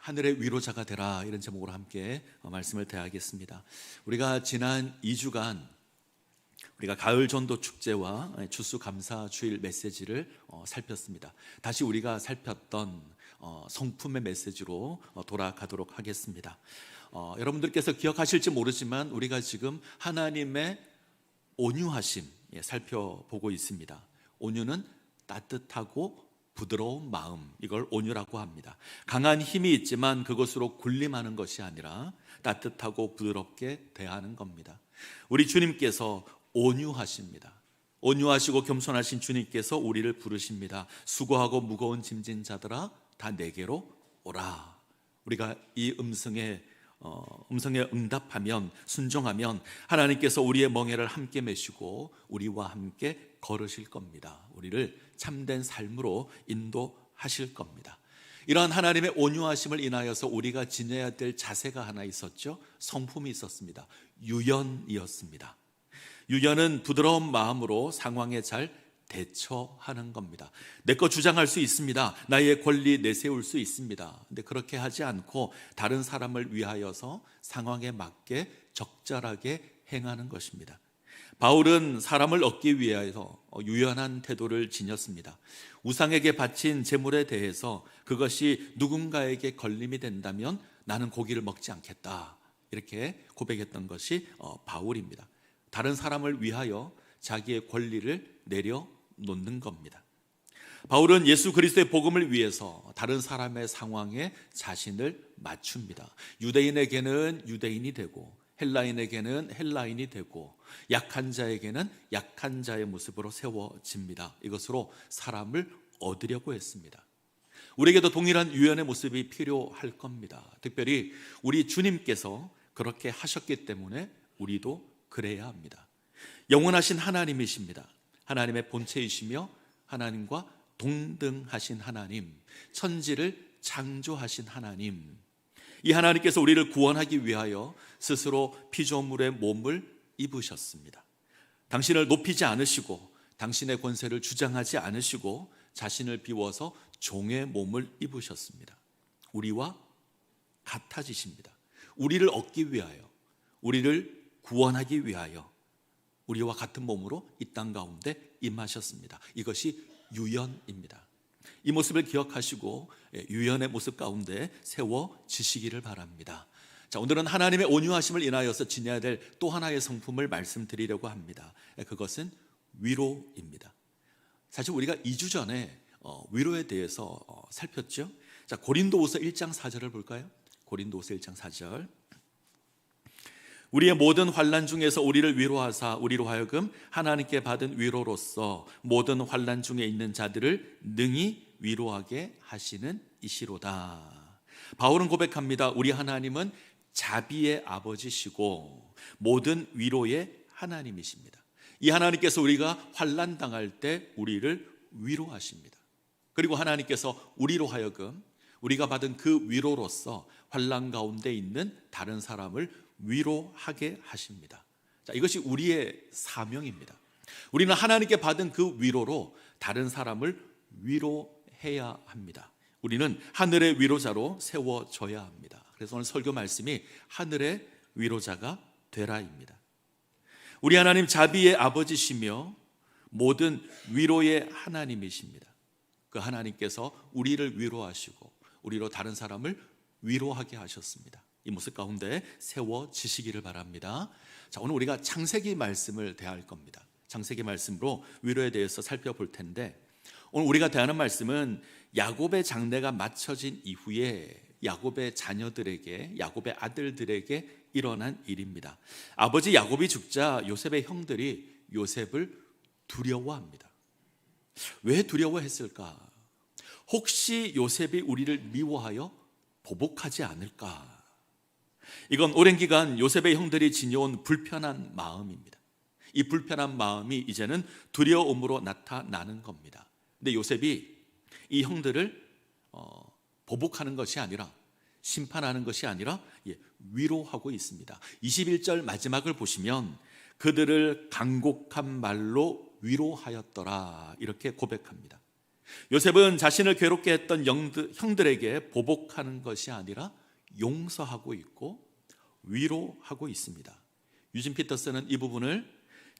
하늘의 위로자가 되라, 이런 제목으로 함께 말씀을 대하겠습니다. 우리가 지난 2주간 우리가 가을 전도 축제와 추수감사 주일 메시지를 살폈습니다. 다시 우리가 살폈던 성품의 메시지로 돌아가도록 하겠습니다. 여러분들께서 기억하실지 모르지만 우리가 지금 하나님의 온유하심 살펴보고 있습니다. 온유는 따뜻하고 부드러운 마음, 이걸 온유라고 합니다. 강한 힘이 있지만 그것으로 군림하는 것이 아니라 따뜻하고 부드럽게 대하는 겁니다. 우리 주님께서 온유하십니다. 온유하시고 겸손하신 주님께서 우리를 부르십니다. 수고하고 무거운 짐진 자들아 다 내게로 오라. 우리가 이 음성에 응답하면, 순종하면 하나님께서 우리의 멍에를 함께 메시고 우리와 함께 걸으실 겁니다. 우리를 참된 삶으로 인도하실 겁니다. 이러한 하나님의 온유하심을 인하여서 우리가 지녀야 될 자세가 하나 있었죠. 성품이 있었습니다. 유연이었습니다. 유연은 부드러운 마음으로 상황에 잘 대처하는 겁니다. 내 거 주장할 수 있습니다. 나의 권리 내세울 수 있습니다. 근데 그렇게 하지 않고 다른 사람을 위하여서 상황에 맞게 적절하게 행하는 것입니다. 바울은 사람을 얻기 위하여 유연한 태도를 지녔습니다. 우상에게 바친 제물에 대해서 그것이 누군가에게 걸림이 된다면 나는 고기를 먹지 않겠다, 이렇게 고백했던 것이 바울입니다. 다른 사람을 위하여 자기의 권리를 내려놓는 겁니다. 바울은 예수 그리스도의 복음을 위해서 다른 사람의 상황에 자신을 맞춥니다. 유대인에게는 유대인이 되고 헬라인에게는 헬라인이 되고 약한 자에게는 약한 자의 모습으로 세워집니다. 이것으로 사람을 얻으려고 했습니다. 우리에게도 동일한 유연의 모습이 필요할 겁니다. 특별히 우리 주님께서 그렇게 하셨기 때문에 우리도 그래야 합니다. 영원하신 하나님이십니다. 하나님의 본체이시며 하나님과 동등하신 하나님, 천지를 창조하신 하나님, 이 하나님께서 우리를 구원하기 위하여 스스로 피조물의 몸을 입으셨습니다. 당신을 높이지 않으시고 당신의 권세를 주장하지 않으시고 자신을 비워서 종의 몸을 입으셨습니다. 우리와 같아지십니다. 우리를 얻기 위하여, 우리를 구원하기 위하여 우리와 같은 몸으로 이 땅 가운데 임하셨습니다. 이것이 유연입니다. 이 모습을 기억하시고 유연의 모습 가운데 세워지시기를 바랍니다. 자, 오늘은 하나님의 온유하심을 인하여서 지녀야 될 또 하나의 성품을 말씀드리려고 합니다. 그것은 위로입니다. 사실 우리가 2주 전에 위로에 대해서 살폈죠. 자, 고린도후서 1장 4절을 볼까요? 고린도후서 1장 4절. 우리의 모든 환난 중에서 우리를 위로하사 우리로 하여금 하나님께 받은 위로로서 모든 환난 중에 있는 자들을 능히 위로하게 하시는 이시로다. 바울은 고백합니다. 우리 하나님은 자비의 아버지시고 모든 위로의 하나님이십니다. 이 하나님께서 우리가 환난 당할 때 우리를 위로하십니다. 그리고 하나님께서 우리로 하여금 우리가 받은 그 위로로서 환난 가운데 있는 다른 사람을 위로하게 하십니다. 자, 이것이 우리의 사명입니다. 우리는 하나님께 받은 그 위로로 다른 사람을 위로해야 합니다. 우리는 하늘의 위로자로 세워져야 합니다. 그래서 오늘 설교 말씀이 하늘의 위로자가 되라입니다. 우리 하나님 자비의 아버지시며 모든 위로의 하나님이십니다. 그 하나님께서 우리를 위로하시고 우리로 다른 사람을 위로하게 하셨습니다. 이 모습 가운데 세워지시기를 바랍니다. 자, 오늘 우리가 창세기 말씀을 대할 겁니다. 창세기 말씀으로 위로에 대해서 살펴볼 텐데, 오늘 우리가 대하는 말씀은 야곱의 장래가 맞춰진 이후에 야곱의 자녀들에게, 야곱의 아들들에게 일어난 일입니다. 아버지 야곱이 죽자 요셉의 형들이 요셉을 두려워합니다. 왜 두려워했을까? 혹시 요셉이 우리를 미워하여 보복하지 않을까? 이건 오랜 기간 요셉의 형들이 지녀온 불편한 마음입니다. 이 불편한 마음이 이제는 두려움으로 나타나는 겁니다. 근데 요셉이 이 형들을 보복하는 것이 아니라, 심판하는 것이 아니라 위로하고 있습니다. 21절 마지막을 보시면 그들을 간곡한 말로 위로하였더라, 이렇게 고백합니다. 요셉은 자신을 괴롭게 했던 형들에게 보복하는 것이 아니라 용서하고 있고 위로하고 있습니다. 유진 피터슨은 이 부분을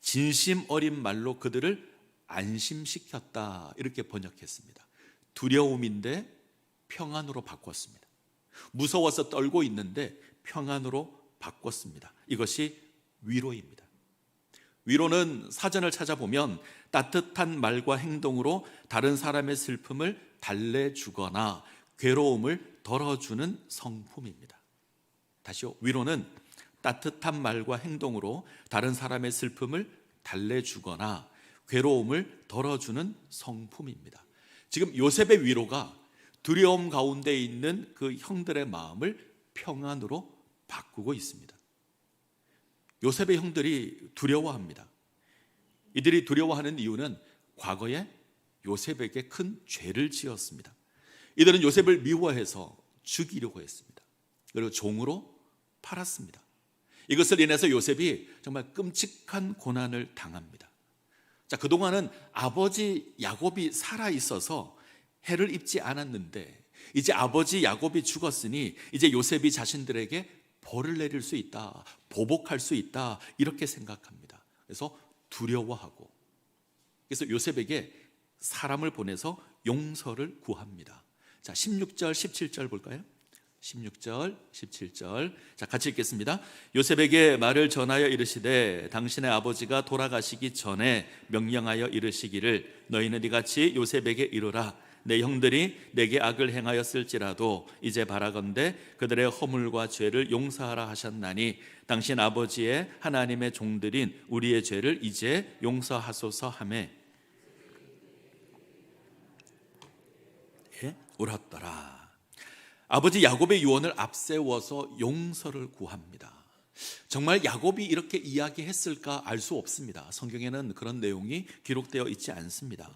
진심 어린 말로 그들을 안심시켰다 이렇게 번역했습니다. 두려움인데 평안으로 바꿨습니다. 무서워서 떨고 있는데 평안으로 바꿨습니다. 이것이 위로입니다. 위로는 사전을 찾아보면 따뜻한 말과 행동으로 다른 사람의 슬픔을 달래주거나 괴로움을 덜어주는 성품입니다. 다시요. 위로는 따뜻한 말과 행동으로 다른 사람의 슬픔을 달래주거나 괴로움을 덜어주는 성품입니다. 지금 요셉의 위로가 두려움 가운데 있는 그 형들의 마음을 평안으로 바꾸고 있습니다. 요셉의 형들이 두려워합니다. 이들이 두려워하는 이유는 과거에 요셉에게 큰 죄를 지었습니다. 이들은 요셉을 미워해서 죽이려고 했습니다. 그리고 종으로 팔았습니다. 이것을 인해서 요셉이 정말 끔찍한 고난을 당합니다. 자, 그동안은 아버지 야곱이 살아 있어서 해를 입지 않았는데 이제 아버지 야곱이 죽었으니 이제 요셉이 자신들에게 벌을 내릴 수 있다, 보복할 수 있다 이렇게 생각합니다. 그래서 두려워하고, 그래서 요셉에게 사람을 보내서 용서를 구합니다. 자, 16절 17절 볼까요? 16절 17절 자, 같이 읽겠습니다. 요셉에게 말을 전하여 이르시되 당신의 아버지가 돌아가시기 전에 명령하여 이르시기를 너희는 이같이 요셉에게 이르라. 내 형들이 내게 악을 행하였을지라도 이제 바라건대 그들의 허물과 죄를 용서하라 하셨나니 당신 아버지의 하나님의 종들인 우리의 죄를 이제 용서하소서 하매 울었더라. 아버지 야곱의 유언을 앞세워서 용서를 구합니다. 정말 야곱이 이렇게 이야기했을까 알 수 없습니다. 성경에는 그런 내용이 기록되어 있지 않습니다.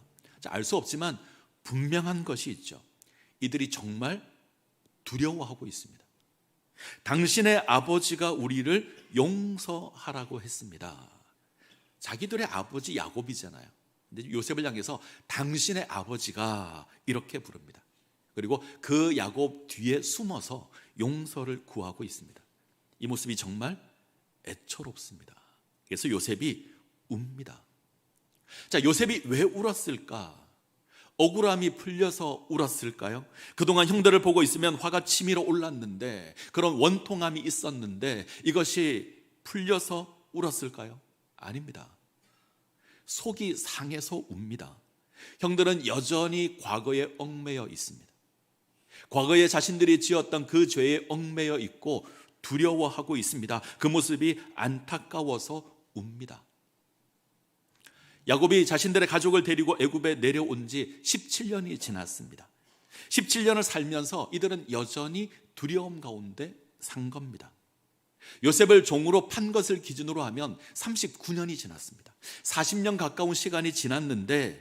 알 수 없지만 분명한 것이 있죠. 이들이 정말 두려워하고 있습니다. 당신의 아버지가 우리를 용서하라고 했습니다. 자기들의 아버지 야곱이잖아요. 근데 요셉을 향해서 당신의 아버지가 이렇게 부릅니다. 그리고 그 야곱 뒤에 숨어서 용서를 구하고 있습니다. 이 모습이 정말 애처롭습니다. 그래서 요셉이 웁니다. 자, 요셉이 왜 울었을까? 억울함이 풀려서 울었을까요? 그동안 형들을 보고 있으면 화가 치밀어 올랐는데, 그런 원통함이 있었는데 이것이 풀려서 울었을까요? 아닙니다. 속이 상해서 웁니다. 형들은 여전히 과거에 얽매여 있습니다. 과거에 자신들이 지었던 그 죄에 얽매여 있고 두려워하고 있습니다. 그 모습이 안타까워서 웁니다. 야곱이 자신들의 가족을 데리고 애굽에 내려온 지 17년이 지났습니다. 17년을 살면서 이들은 여전히 두려움 가운데 산 겁니다. 요셉을 종으로 판 것을 기준으로 하면 39년이 지났습니다. 40년 가까운 시간이 지났는데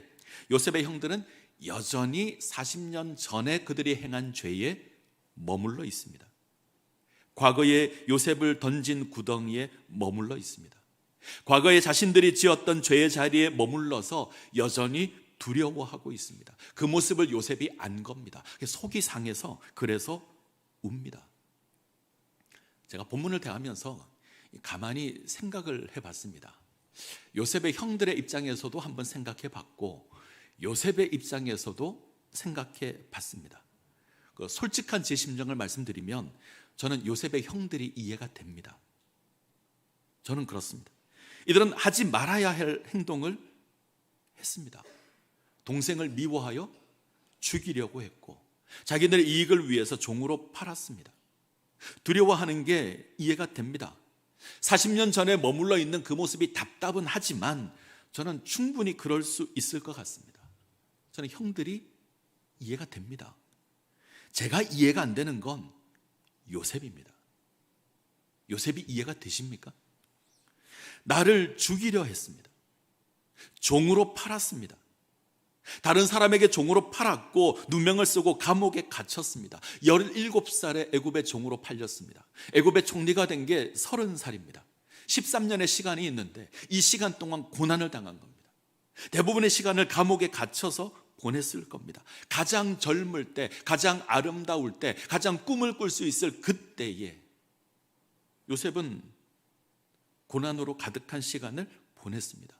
요셉의 형들은 여전히 40년 전에 그들이 행한 죄에 머물러 있습니다. 과거에 요셉을 던진 구덩이에 머물러 있습니다. 과거에 자신들이 지었던 죄의 자리에 머물러서 여전히 두려워하고 있습니다. 그 모습을 요셉이 안 겁니다. 속이 상해서 그래서 웁니다. 제가 본문을 대하면서 가만히 생각을 해봤습니다. 요셉의 형들의 입장에서도 한번 생각해 봤고 요셉의 입장에서도 생각해 봤습니다. 솔직한 제 심정을 말씀드리면 저는 요셉의 형들이 이해가 됩니다. 저는 그렇습니다. 이들은 하지 말아야 할 행동을 했습니다. 동생을 미워하여 죽이려고 했고 자기들의 이익을 위해서 종으로 팔았습니다. 두려워하는 게 이해가 됩니다. 40년 전에 머물러 있는 그 모습이 답답은 하지만 저는 충분히 그럴 수 있을 것 같습니다. 저는 형들이 이해가 됩니다. 제가 이해가 안 되는 건 요셉입니다. 요셉이 이해가 되십니까? 나를 죽이려 했습니다. 종으로 팔았습니다. 다른 사람에게 종으로 팔았고 누명을 쓰고 감옥에 갇혔습니다. 17살에 애굽의 종으로 팔렸습니다. 애굽의 총리가 된 게 30살입니다. 13년의 시간이 있는데 이 시간 동안 고난을 당한 겁니다. 대부분의 시간을 감옥에 갇혀서 보냈을 겁니다. 가장 젊을 때, 가장 아름다울 때, 가장 꿈을 꿀 수 있을 그때에 요셉은 고난으로 가득한 시간을 보냈습니다.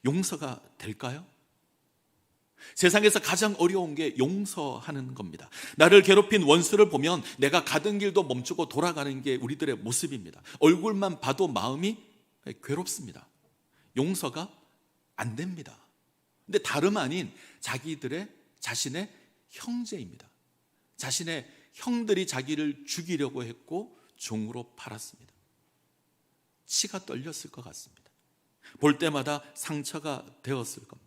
용서가 될까요? 세상에서 가장 어려운 게 용서하는 겁니다. 나를 괴롭힌 원수를 보면 내가 가던 길도 멈추고 돌아가는 게 우리들의 모습입니다. 얼굴만 봐도 마음이 괴롭습니다. 용서가 안 됩니다. 근데 다름 아닌 자신의 형제입니다. 자신의 형들이 자기를 죽이려고 했고 종으로 팔았습니다. 치가 떨렸을 것 같습니다. 볼 때마다 상처가 되었을 겁니다.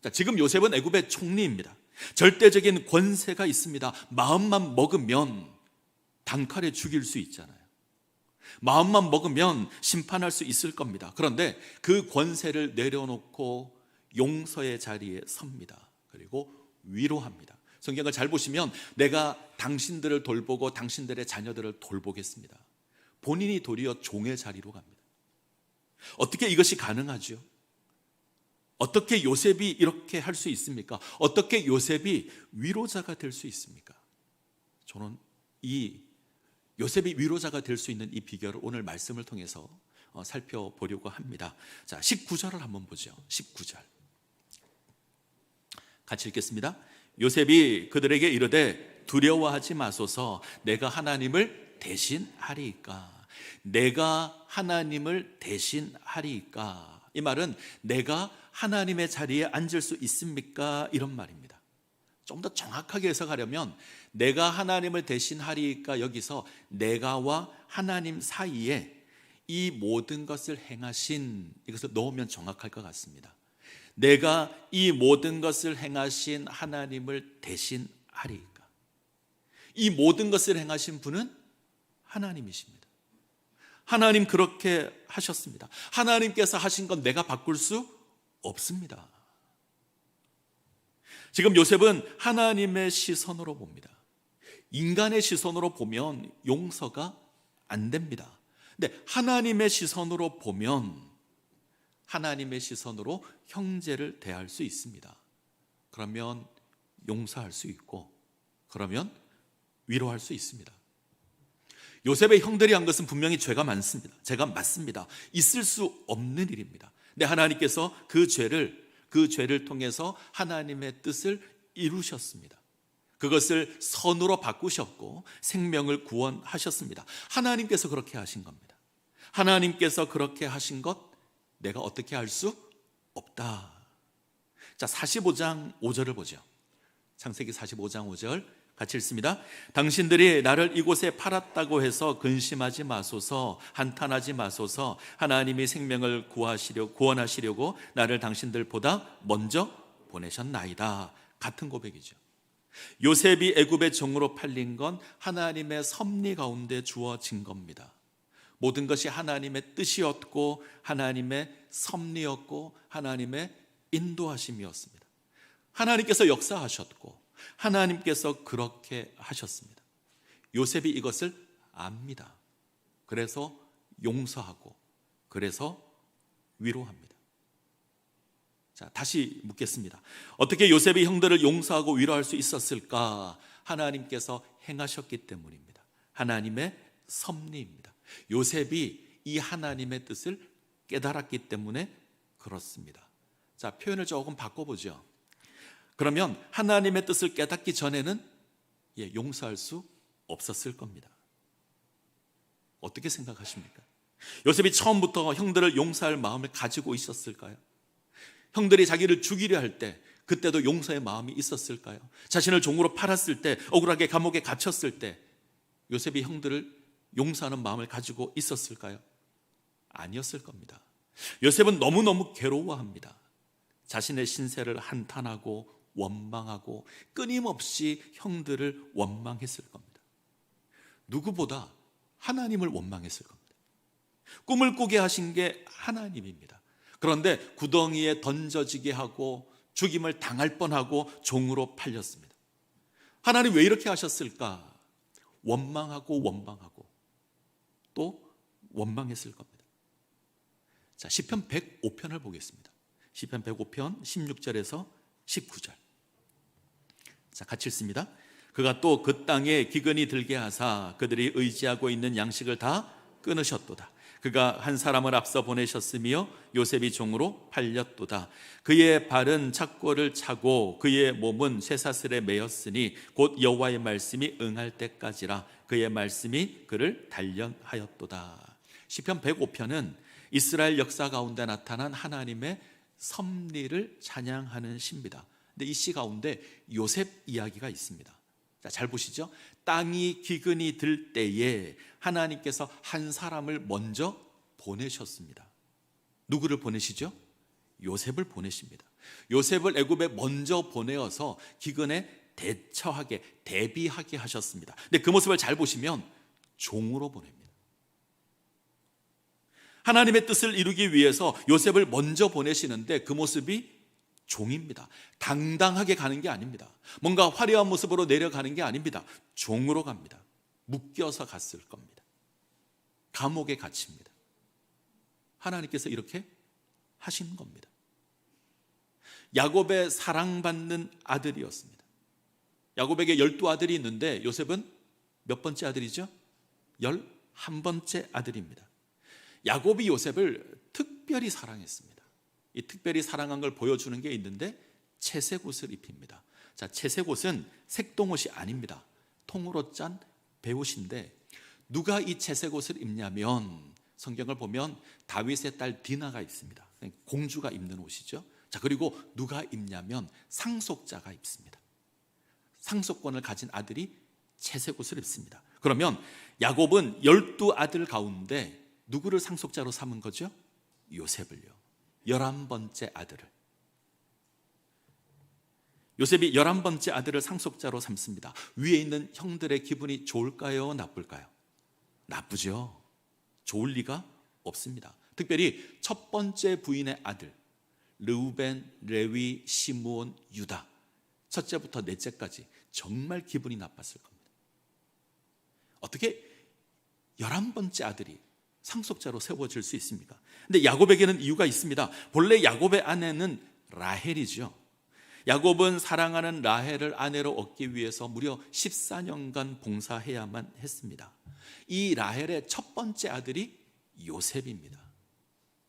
자, 지금 요셉은 애굽의 총리입니다. 절대적인 권세가 있습니다. 마음만 먹으면 단칼에 죽일 수 있잖아요. 마음만 먹으면 심판할 수 있을 겁니다. 그런데 그 권세를 내려놓고 용서의 자리에 섭니다. 그리고 위로합니다. 성경을 잘 보시면 내가 당신들을 돌보고 당신들의 자녀들을 돌보겠습니다. 본인이 도리어 종의 자리로 갑니다. 어떻게 이것이 가능하죠? 어떻게 요셉이 이렇게 할 수 있습니까? 어떻게 요셉이 위로자가 될 수 있습니까? 저는 이 요셉이 위로자가 될 수 있는 이 비결을 오늘 말씀을 통해서 살펴보려고 합니다. 자, 19절을 한번 보죠. 19절 같이 읽겠습니다. 요셉이 그들에게 이르되 두려워하지 마소서, 내가 하나님을 대신하리이까. 내가 하나님을 대신하리이까. 이 말은 내가 하나님의 자리에 앉을 수 있습니까? 이런 말입니다. 좀 더 정확하게 해석하려면 내가 하나님을 대신하리이까, 여기서 내가와 하나님 사이에 이 모든 것을 행하신, 이것을 넣으면 정확할 것 같습니다. 내가 이 모든 것을 행하신 하나님을 대신하리이까. 이 모든 것을 행하신 분은 하나님이십니다. 하나님 그렇게 하셨습니다. 하나님께서 하신 건 내가 바꿀 수 없습니다. 지금 요셉은 하나님의 시선으로 봅니다. 인간의 시선으로 보면 용서가 안 됩니다. 근데 하나님의 시선으로 보면, 하나님의 시선으로 형제를 대할 수 있습니다. 그러면 용서할 수 있고, 그러면 위로할 수 있습니다. 요셉의 형들이 한 것은 분명히 죄가 많습니다. 죄가 맞습니다. 있을 수 없는 일입니다. 근데 하나님께서 그 죄를 통해서 하나님의 뜻을 이루셨습니다. 그것을 선으로 바꾸셨고 생명을 구원하셨습니다. 하나님께서 그렇게 하신 겁니다. 하나님께서 그렇게 하신 것 내가 어떻게 할 수 없다. 자, 45장 5절을 보죠. 창세기 45장 5절 같이 읽습니다. 당신들이 나를 이곳에 팔았다고 해서 근심하지 마소서, 한탄하지 마소서. 하나님이 생명을 구원하시려고 나를 당신들보다 먼저 보내셨나이다. 같은 고백이죠. 요셉이 애굽의 종으로 팔린 건 하나님의 섭리 가운데 주어진 겁니다. 모든 것이 하나님의 뜻이었고 하나님의 섭리였고 하나님의 인도하심이었습니다. 하나님께서 역사하셨고 하나님께서 그렇게 하셨습니다. 요셉이 이것을 압니다. 그래서 용서하고, 그래서 위로합니다. 자, 다시 묻겠습니다. 어떻게 요셉이 형들을 용서하고 위로할 수 있었을까? 하나님께서 행하셨기 때문입니다. 하나님의 섭리입니다. 요셉이 이 하나님의 뜻을 깨달았기 때문에 그렇습니다. 자, 표현을 조금 바꿔보죠. 그러면 하나님의 뜻을 깨닫기 전에는 용서할 수 없었을 겁니다. 어떻게 생각하십니까? 요셉이 처음부터 형들을 용서할 마음을 가지고 있었을까요? 형들이 자기를 죽이려 할 때 그때도 용서의 마음이 있었을까요? 자신을 종으로 팔았을 때, 억울하게 감옥에 갇혔을 때 요셉이 형들을 용서하는 마음을 가지고 있었을까요? 아니었을 겁니다. 요셉은 너무너무 괴로워합니다. 자신의 신세를 한탄하고 원망하고 끊임없이 형들을 원망했을 겁니다. 누구보다 하나님을 원망했을 겁니다. 꿈을 꾸게 하신 게 하나님입니다. 그런데 구덩이에 던져지게 하고 죽임을 당할 뻔하고 종으로 팔렸습니다. 하나님 왜 이렇게 하셨을까? 원망하고 또 원망했을 겁니다. 자, 시편 105편을 보겠습니다. 시편 105편 16절에서 19절. 자, 같이 읽습니다. 그가 또 그 땅에 기근이 들게 하사 그들이 의지하고 있는 양식을 다 끊으셨도다. 그가 한 사람을 앞서 보내셨으며 요셉이 종으로 팔렸도다. 그의 발은 착고를 차고 그의 몸은 쇠사슬에 매였으니 곧 여호와의 말씀이 응할 때까지라. 그의 말씀이 그를 단련하였도다. 시편 105편은 이스라엘 역사 가운데 나타난 하나님의 섭리를 찬양하는 시입니다. 근데 이 시 가운데 요셉 이야기가 있습니다. 자, 잘 보시죠. 땅이 기근이 들 때에 하나님께서 한 사람을 먼저 보내셨습니다. 누구를 보내시죠? 요셉을 보내십니다. 요셉을 애굽에 먼저 보내어서 기근에 대처하게, 대비하게 하셨습니다. 근데 그 모습을 잘 보시면 종으로 보냅니다. 하나님의 뜻을 이루기 위해서 요셉을 먼저 보내시는데 그 모습이 종입니다. 당당하게 가는 게 아닙니다. 뭔가 화려한 모습으로 내려가는 게 아닙니다. 종으로 갑니다. 묶여서 갔을 겁니다. 감옥에 갇힙니다. 하나님께서 이렇게 하신 겁니다. 야곱의 사랑받는 아들이었습니다. 야곱에게 12아들이 있는데 요셉은 몇 번째 아들이죠? 11번째 아들입니다. 야곱이 요셉을 특별히 사랑했습니다. 이 특별히 사랑한 걸 보여주는 게 있는데 채색옷을 입힙니다. 자, 채색옷은 색동옷이 아닙니다. 통으로 짠 베옷인데 누가 이 채색옷을 입냐면 성경을 보면 다윗의 딸 디나가 입습니다. 공주가 입는 옷이죠. 자, 그리고 누가 입냐면 상속자가 입습니다. 상속권을 가진 아들이 채색옷을 입습니다. 그러면 야곱은 12아들 가운데 누구를 상속자로 삼은 거죠? 요셉을요. 11번째 아들을. 요셉이 11번째 아들을 상속자로 삼습니다. 위에 있는 형들의 기분이 좋을까요? 나쁠까요? 나쁘죠. 좋을 리가 없습니다. 특별히 첫 번째 부인의 아들 르우벤, 레위, 시므온, 유다, 첫째부터 넷째까지 정말 기분이 나빴을 겁니다. 어떻게 11번째 아들이 상속자로 세워질 수 있습니까? 근데 야곱에게는 이유가 있습니다. 본래 야곱의 아내는 라헬이죠. 야곱은 사랑하는 라헬을 아내로 얻기 위해서 무려 14년간 봉사해야만 했습니다. 이 라헬의 첫 번째 아들이 요셉입니다.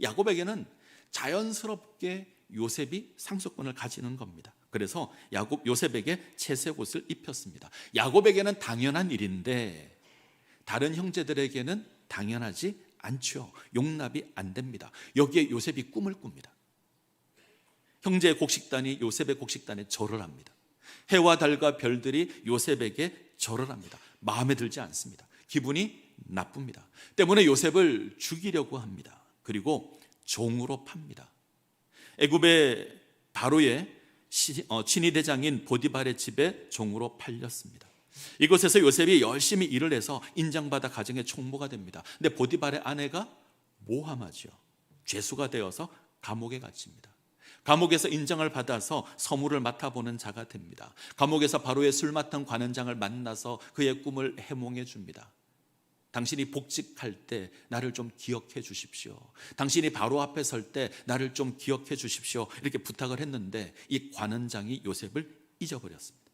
야곱에게는 자연스럽게 요셉이 상속권을 가지는 겁니다. 그래서 요셉에게 채색옷을 입혔습니다. 야곱에게는 당연한 일인데 다른 형제들에게는 당연하지 않죠. 용납이 안 됩니다. 여기에 요셉이 꿈을 꿉니다. 형제의 곡식단이 요셉의 곡식단에 절을 합니다. 해와 달과 별들이 요셉에게 절을 합니다. 마음에 들지 않습니다. 기분이 나쁩니다. 때문에 요셉을 죽이려고 합니다. 그리고 종으로 팝니다. 애굽의 바로의 친위 대장인 보디발의 집에 종으로 팔렸습니다. 이곳에서 요셉이 열심히 일을 해서 인정받아 가정의 총무가 됩니다. 근데 보디발의 아내가 모함하죠. 죄수가 되어서 감옥에 갇힙니다. 감옥에서 인정을 받아서 서무를 맡아보는 자가 됩니다. 감옥에서 바로의 술 맡은 관원장을 만나서 그의 꿈을 해몽해 줍니다. 당신이 복직할 때 나를 좀 기억해 주십시오. 당신이 바로 앞에 설 때 나를 좀 기억해 주십시오. 이렇게 부탁을 했는데 이 관원장이 요셉을 잊어버렸습니다.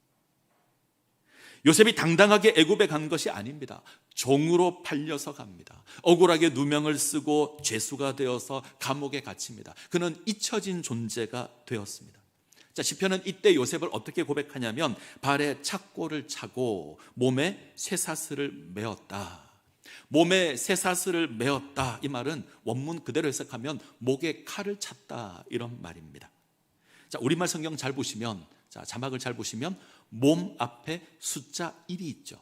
요셉이 당당하게 애굽에 간 것이 아닙니다. 종으로 팔려서 갑니다. 억울하게 누명을 쓰고 죄수가 되어서 감옥에 갇힙니다. 그는 잊혀진 존재가 되었습니다. 자, 시편은 이때 요셉을 어떻게 고백하냐면 발에 착고를 차고 몸에 쇠사슬을 메었다. 몸에 쇠사슬을 메었다. 이 말은 원문 그대로 해석하면 목에 칼을 찼다, 이런 말입니다. 자, 우리말 성경 잘 보시면, 자, 자막을 잘 보시면 몸 앞에 숫자 1이 있죠.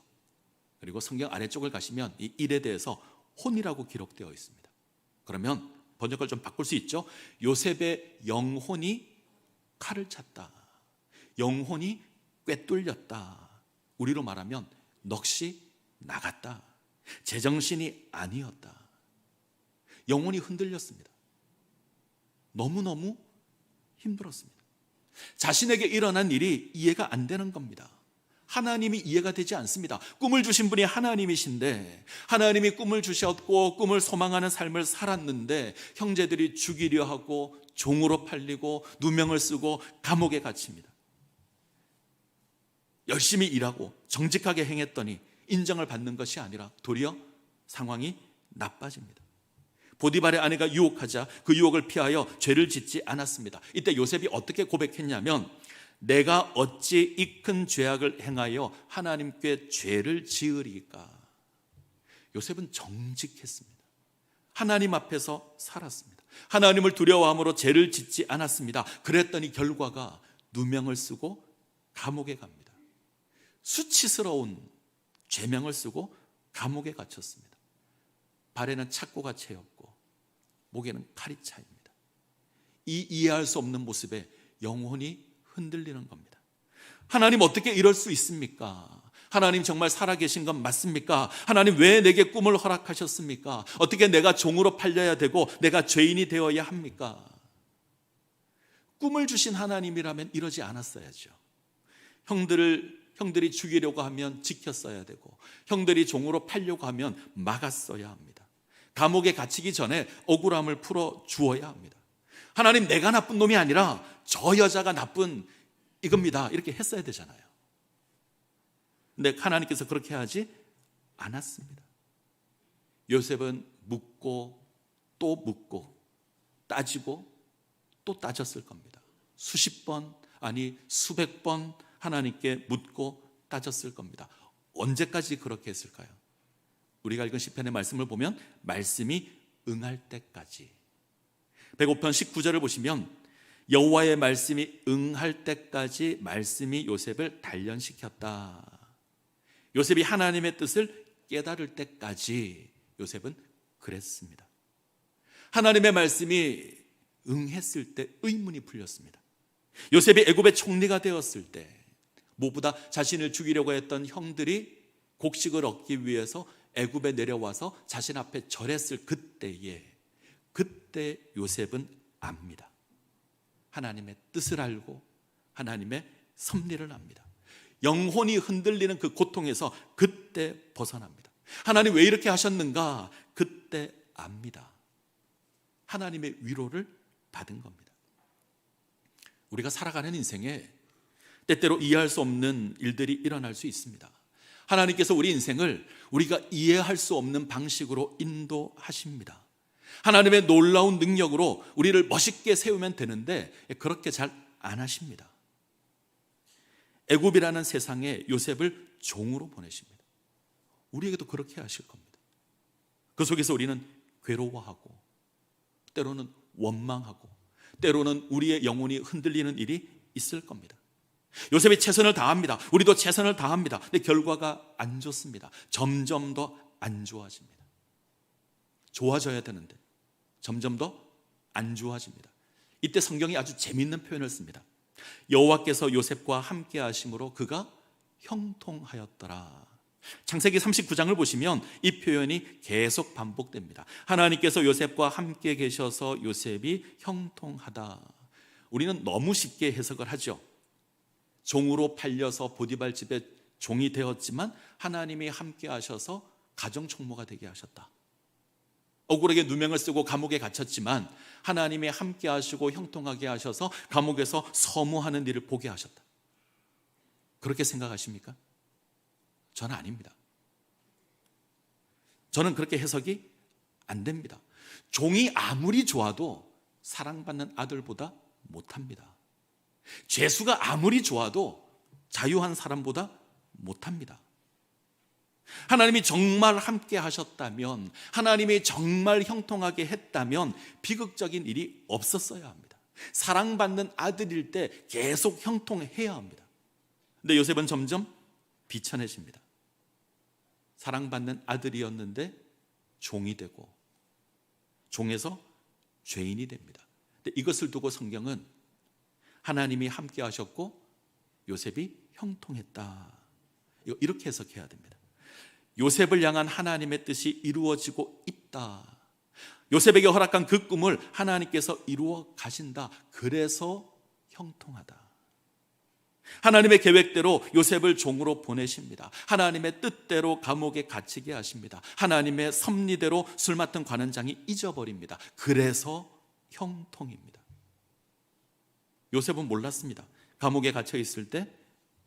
그리고 성경 아래쪽을 가시면 이 1에 대해서 혼이라고 기록되어 있습니다. 그러면 번역을 좀 바꿀 수 있죠. 요셉의 영혼이 칼을 찼다. 영혼이 꿰뚫렸다. 우리로 말하면 넋이 나갔다. 제정신이 아니었다. 영혼이 흔들렸습니다. 너무너무 힘들었습니다. 자신에게 일어난 일이 이해가 안 되는 겁니다. 하나님이 이해가 되지 않습니다. 꿈을 주신 분이 하나님이신데, 하나님이 꿈을 주셨고 꿈을 소망하는 삶을 살았는데 형제들이 죽이려 하고 종으로 팔리고 누명을 쓰고 감옥에 갇힙니다. 열심히 일하고 정직하게 행했더니 인정을 받는 것이 아니라 도리어 상황이 나빠집니다. 보디발의 아내가 유혹하자 그 유혹을 피하여 죄를 짓지 않았습니다. 이때 요셉이 어떻게 고백했냐면, 내가 어찌 이 큰 죄악을 행하여 하나님께 죄를 지으리까. 요셉은 정직했습니다. 하나님 앞에서 살았습니다. 하나님을 두려워함으로 죄를 짓지 않았습니다. 그랬더니 결과가 누명을 쓰고 감옥에 갑니다. 수치스러운 죄명을 쓰고 감옥에 갇혔습니다. 발에는 착고가 채였고 목에는 칼이 차입니다. 이 이해할 수 없는 모습에 영혼이 흔들리는 겁니다. 하나님 어떻게 이럴 수 있습니까? 하나님 정말 살아계신 건 맞습니까? 하나님 왜 내게 꿈을 허락하셨습니까? 어떻게 내가 종으로 팔려야 되고 내가 죄인이 되어야 합니까? 꿈을 주신 하나님이라면 이러지 않았어야죠. 형들이 죽이려고 하면 지켰어야 되고, 형들이 종으로 팔려고 하면 막았어야 합니다. 감옥에 갇히기 전에 억울함을 풀어 주어야 합니다. 하나님, 내가 나쁜 놈이 아니라 저 여자가 나쁜 이겁니다, 이렇게 했어야 되잖아요. 근데 하나님께서 그렇게 하지 않았습니다. 요셉은 묻고 또 묻고 따지고 또 따졌을 겁니다. 수십 번, 아니 수백 번 하나님께 묻고 따졌을 겁니다. 언제까지 그렇게 했을까요? 우리가 읽은 시편의 말씀을 보면 말씀이 응할 때까지. 105편 19절을 보시면 여호와의 말씀이 응할 때까지 말씀이 요셉을 단련시켰다. 요셉이 하나님의 뜻을 깨달을 때까지 요셉은 그랬습니다. 하나님의 말씀이 응했을 때 의문이 풀렸습니다. 요셉이 애굽의 총리가 되었을 때 무엇보다 자신을 죽이려고 했던 형들이 곡식을 얻기 위해서 애굽에 내려와서 자신 앞에 절했을 그때 요셉은 압니다. 하나님의 뜻을 알고 하나님의 섭리를 압니다. 영혼이 흔들리는 그 고통에서 그때 벗어납니다. 하나님 왜 이렇게 하셨는가? 그때 압니다. 하나님의 위로를 받은 겁니다. 우리가 살아가는 인생에 때때로 이해할 수 없는 일들이 일어날 수 있습니다. 하나님께서 우리 인생을 우리가 이해할 수 없는 방식으로 인도하십니다. 하나님의 놀라운 능력으로 우리를 멋있게 세우면 되는데 그렇게 잘 안 하십니다. 애굽이라는 세상에 요셉을 종으로 보내십니다. 우리에게도 그렇게 하실 겁니다. 그 속에서 우리는 괴로워하고 때로는 원망하고 때로는 우리의 영혼이 흔들리는 일이 있을 겁니다. 요셉이 최선을 다합니다. 우리도 최선을 다합니다. 근데 결과가 안 좋습니다. 점점 더 안 좋아집니다. 좋아져야 되는데 점점 더 안 좋아집니다. 이때 성경이 아주 재미있는 표현을 씁니다. 여호와께서 요셉과 함께 하심으로 그가 형통하였더라. 창세기 39장을 보시면 이 표현이 계속 반복됩니다. 하나님께서 요셉과 함께 계셔서 요셉이 형통하다. 우리는 너무 쉽게 해석을 하죠. 종으로 팔려서 보디발 집에 종이 되었지만 하나님이 함께 하셔서 가정 총무가 되게 하셨다. 억울하게 누명을 쓰고 감옥에 갇혔지만 하나님이 함께 하시고 형통하게 하셔서 감옥에서 서무하는 일을 보게 하셨다. 그렇게 생각하십니까? 저는 아닙니다. 저는 그렇게 해석이 안 됩니다. 종이 아무리 좋아도 사랑받는 아들보다 못합니다. 죄수가 아무리 좋아도 자유한 사람보다 못합니다. 하나님이 정말 함께 하셨다면, 하나님이 정말 형통하게 했다면 비극적인 일이 없었어야 합니다. 사랑받는 아들일 때 계속 형통해야 합니다. 근데 요셉은 점점 비천해집니다. 사랑받는 아들이었는데 종이 되고 종에서 죄인이 됩니다. 근데 이것을 두고 성경은 하나님이 함께 하셨고 요셉이 형통했다, 이렇게 해석해야 됩니다. 요셉을 향한 하나님의 뜻이 이루어지고 있다. 요셉에게 허락한 그 꿈을 하나님께서 이루어 가신다. 그래서 형통하다. 하나님의 계획대로 요셉을 종으로 보내십니다. 하나님의 뜻대로 감옥에 갇히게 하십니다. 하나님의 섭리대로 술 맡은 관원장이 잊어버립니다. 그래서 형통입니다. 요셉은 몰랐습니다. 감옥에 갇혀 있을 때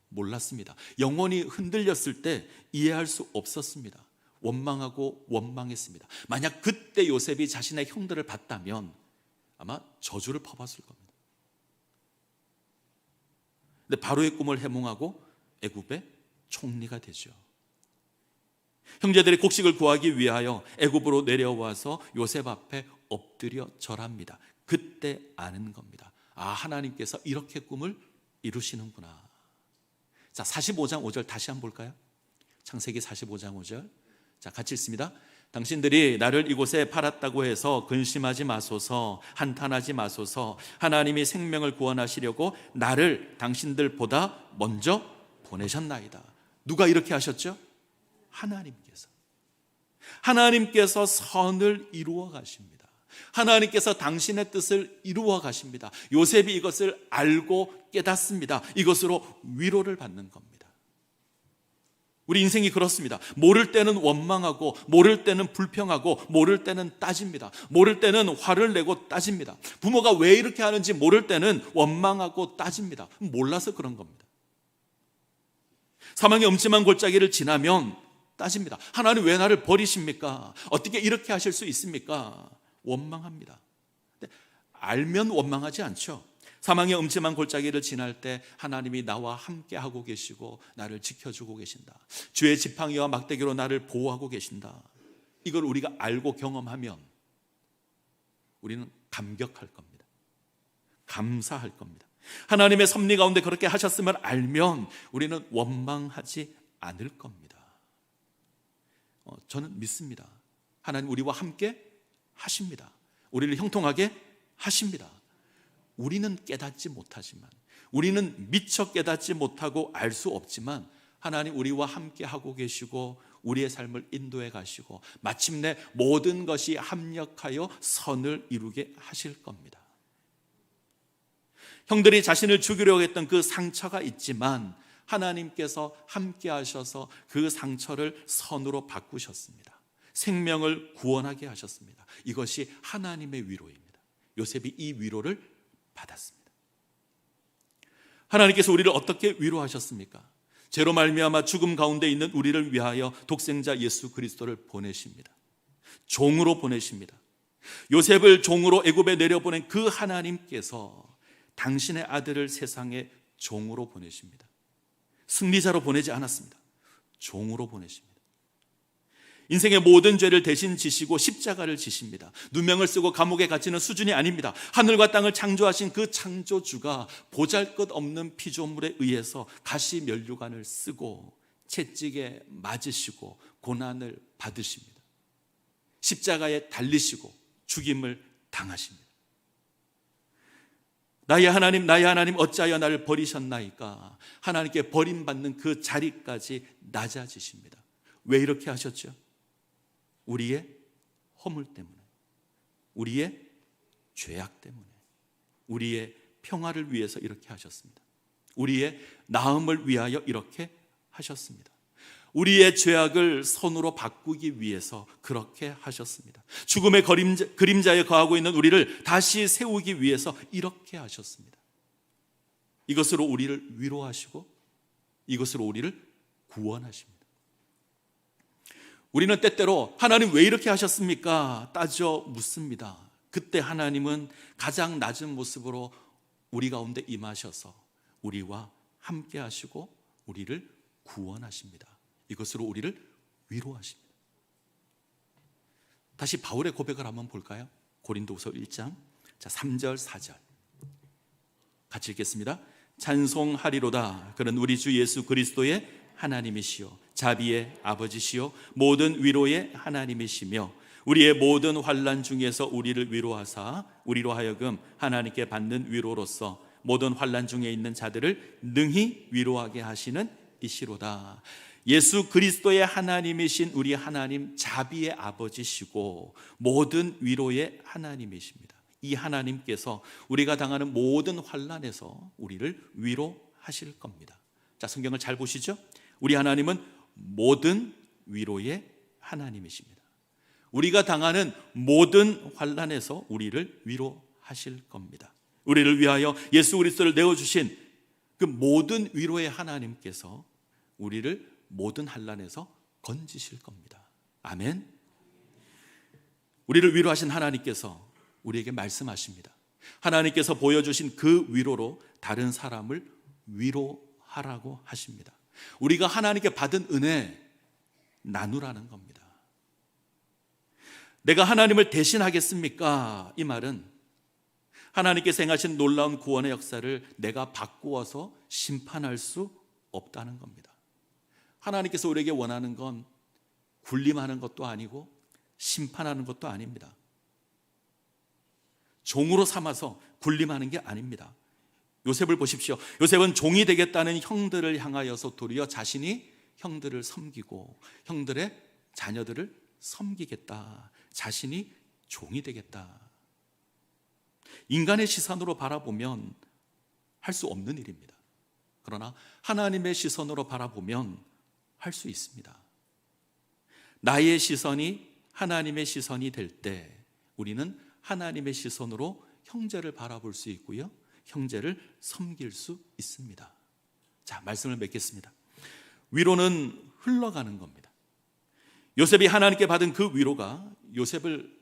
몰랐습니다. 영혼이 흔들렸을 때 이해할 수 없었습니다. 원망하고 원망했습니다. 만약 그때 요셉이 자신의 형들을 봤다면 아마 저주를 퍼봤을 겁니다. 근데 바로의 꿈을 해몽하고 애굽의 총리가 되죠. 형제들이 곡식을 구하기 위하여 애굽으로 내려와서 요셉 앞에 엎드려 절합니다. 그때 아는 겁니다. 아, 하나님께서 이렇게 꿈을 이루시는구나. 자, 45장 5절 다시 한번 볼까요? 창세기 45장 5절. 자, 같이 읽습니다. 당신들이 나를 이곳에 팔았다고 해서 근심하지 마소서, 한탄하지 마소서. 하나님이 생명을 구원하시려고 나를 당신들보다 먼저 보내셨나이다. 누가 이렇게 하셨죠? 하나님께서 선을 이루어 가십니다. 하나님께서 당신의 뜻을 이루어 가십니다. 요셉이 이것을 알고 깨닫습니다. 이것으로 위로를 받는 겁니다. 우리 인생이 그렇습니다. 모를 때는 원망하고, 모를 때는 불평하고, 모를 때는 따집니다. 모를 때는 화를 내고 따집니다. 부모가 왜 이렇게 하는지 모를 때는 원망하고 따집니다. 몰라서 그런 겁니다. 사망의 음침한 골짜기를 지나면 따집니다. 하나님 왜 나를 버리십니까? 어떻게 이렇게 하실 수 있습니까? 원망합니다. 근데 알면 원망하지 않죠. 사망의 음침한 골짜기를 지날 때 하나님이 나와 함께 하고 계시고 나를 지켜주고 계신다. 주의 지팡이와 막대기로 나를 보호하고 계신다. 이걸 우리가 알고 경험하면 우리는 감격할 겁니다. 감사할 겁니다. 하나님의 섭리 가운데 그렇게 하셨음을 알면 우리는 원망하지 않을 겁니다. 저는 믿습니다. 하나님 우리와 함께 하십니다. 우리를 형통하게 하십니다. 우리는 깨닫지 못하지만, 우리는 미처 깨닫지 못하고 알 수 없지만 하나님 우리와 함께 하고 계시고 우리의 삶을 인도해 가시고 마침내 모든 것이 합력하여 선을 이루게 하실 겁니다. 형들이 자신을 죽이려고 했던 그 상처가 있지만 하나님께서 함께 하셔서 그 상처를 선으로 바꾸셨습니다. 생명을 구원하게 하셨습니다. 이것이 하나님의 위로입니다. 요셉이 이 위로를 받았습니다. 하나님께서 우리를 어떻게 위로하셨습니까? 죄로 말미암아 죽음 가운데 있는 우리를 위하여 독생자 예수 그리스도를 보내십니다. 종으로 보내십니다. 요셉을 종으로 애굽에 내려보낸 그 하나님께서 당신의 아들을 세상에 종으로 보내십니다. 승리자로 보내지 않았습니다. 종으로 보내십니다. 인생의 모든 죄를 대신 지시고 십자가를 지십니다. 누명을 쓰고 감옥에 갇히는 수준이 아닙니다. 하늘과 땅을 창조하신 그 창조주가 보잘것없는 피조물에 의해서 가시 면류관을 쓰고 채찍에 맞으시고 고난을 받으십니다. 십자가에 달리시고 죽임을 당하십니다. 나의 하나님 어찌하여 나를 버리셨나이까? 하나님께 버림받는 그 자리까지 낮아지십니다. 왜 이렇게 하셨죠? 우리의 허물 때문에, 우리의 죄악 때문에, 우리의 평화를 위해서 이렇게 하셨습니다. 우리의 나음을 위하여 이렇게 하셨습니다. 우리의 죄악을 선으로 바꾸기 위해서 그렇게 하셨습니다. 죽음의 그림자에 거하고 있는 우리를 다시 세우기 위해서 이렇게 하셨습니다. 이것으로 우리를 위로하시고 이것으로 우리를 구원하십니다. 우리는 때때로 하나님 왜 이렇게 하셨습니까? 따져 묻습니다. 그때 하나님은 가장 낮은 모습으로 우리 가운데 임하셔서 우리와 함께 하시고 우리를 구원하십니다. 이것으로 우리를 위로하십니다. 다시 바울의 고백을 한번 볼까요? 고린도후서 1장 3절 4절 같이 읽겠습니다. 찬송하리로다. 그는 우리 주 예수 그리스도의 하나님이시요 자비의 아버지시요 모든 위로의 하나님이시며 우리의 모든 환난 중에서 우리를 위로하사 우리로 하여금 하나님께 받는 위로로서 모든 환난 중에 있는 자들을 능히 위로하게 하시는 이시로다. 예수 그리스도의 하나님이신 우리 하나님 자비의 아버지시고 모든 위로의 하나님이십니다. 이 하나님께서 우리가 당하는 모든 환난에서 우리를 위로하실 겁니다. 자, 성경을 잘 보시죠. 우리 하나님은 모든 위로의 하나님이십니다. 우리가 당하는 모든 환난에서 우리를 위로하실 겁니다. 우리를 위하여 예수 그리스도를 내어주신 그 모든 위로의 하나님께서 우리를 모든 환난에서 건지실 겁니다. 아멘. 우리를 위로하신 하나님께서 우리에게 말씀하십니다. 하나님께서 보여주신 그 위로로 다른 사람을 위로하라고 하십니다. 우리가 하나님께 받은 은혜 나누라는 겁니다. 내가 하나님을 대신하겠습니까? 이 말은 하나님께서 행하신 놀라운 구원의 역사를 내가 바꾸어서 심판할 수 없다는 겁니다. 하나님께서 우리에게 원하는 건 군림하는 것도 아니고 심판하는 것도 아닙니다. 종으로 삼아서 군림하는 게 아닙니다. 요셉을 보십시오. 요셉은 종이 되겠다는 형들을 향하여서 도리어 자신이 형들을 섬기고 형들의 자녀들을 섬기겠다. 자신이 종이 되겠다. 인간의 시선으로 바라보면 할 수 없는 일입니다. 그러나 하나님의 시선으로 바라보면 할 수 있습니다. 나의 시선이 하나님의 시선이 될 때 우리는 하나님의 시선으로 형제를 바라볼 수 있고요, 형제를 섬길 수 있습니다. 자, 말씀을 맺겠습니다. 위로는 흘러가는 겁니다. 요셉이 하나님께 받은 그 위로가 요셉을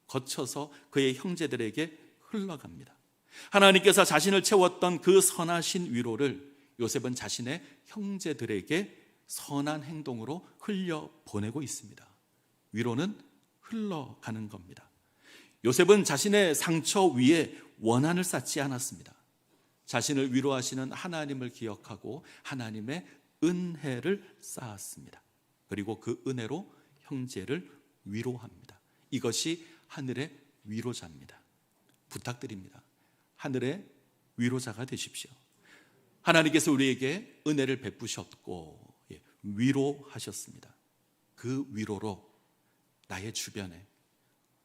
거쳐서 그의 형제들에게 흘러갑니다. 하나님께서 자신을 채웠던 그 선하신 위로를 요셉은 자신의 형제들에게 선한 행동으로 흘려보내고 있습니다. 위로는 흘러가는 겁니다. 요셉은 자신의 상처 위에 원한을 쌓지 않았습니다. 자신을 위로하시는 하나님을 기억하고 하나님의 은혜를 쌓았습니다. 그리고 그 은혜로 형제를 위로합니다. 이것이 하늘의 위로자입니다. 부탁드립니다. 하늘의 위로자가 되십시오. 하나님께서 우리에게 은혜를 베푸셨고 위로하셨습니다. 그 위로로 나의 주변에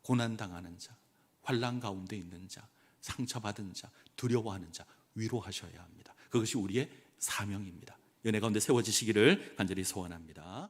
고난당하는 자, 환난 가운데 있는 자, 상처받은 자, 두려워하는 자 위로하셔야 합니다. 그것이 우리의 사명입니다. 은혜 가운데 세워지시기를 간절히 소원합니다.